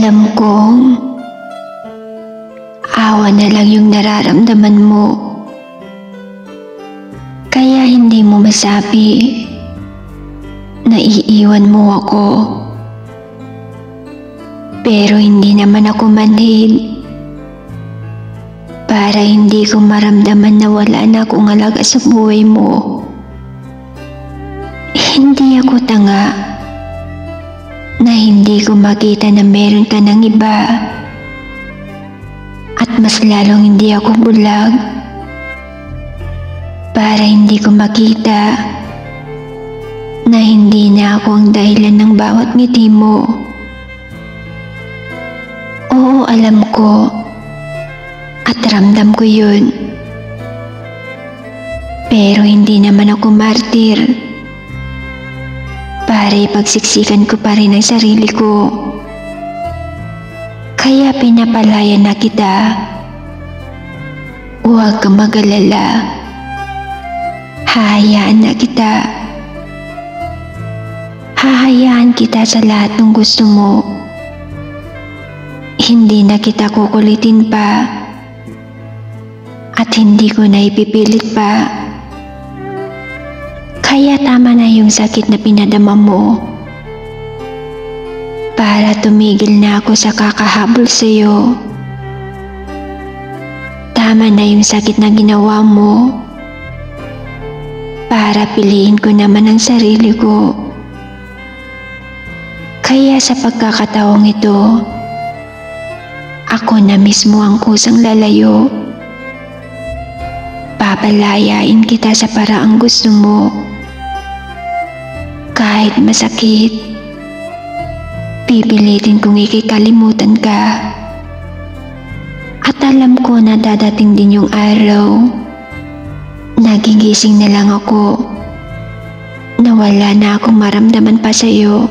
Alam kong awa na lang yung nararamdaman mo. Kaya hindi mo masabi na iiwan mo ako. Pero hindi naman ako manhid para hindi ko maramdaman na wala na akong alaga sa buhay mo. Hindi ako tanga na hindi ko makita na meron ka ng iba. At mas lalong hindi ako bulag para hindi ko makita na hindi na ako ang dahilan ng bawat ngiti mo. Oo, alam ko at ramdam ko yun. Pero hindi naman ako martir para ipagsiksikan ko pa rin ang sarili ko. Kaya pinapalaya na kita. Huwag kang mag-alala. Hahayaan na kita. Hahayaan kita sa lahat ng gusto mo. Hindi na kita kukulitin pa. At hindi ko na ipipilit pa. Kaya tama na yung sakit na pinadama mo. Para tumigil na ako sa kakahabol sa'yo. Tama na yung sakit na ginawa mo. Para piliin ko naman ang sarili ko. Kaya sa pagkakataong ito, ako na mismo ang kusang lalayo. Papalayain kita sa paraang gusto mo. Kahit masakit, pipilitin kong ikikalimutan ka. At alam ko na dadating din yung araw. Nagigising na lang ako na wala na akong maramdaman pa sa'yo.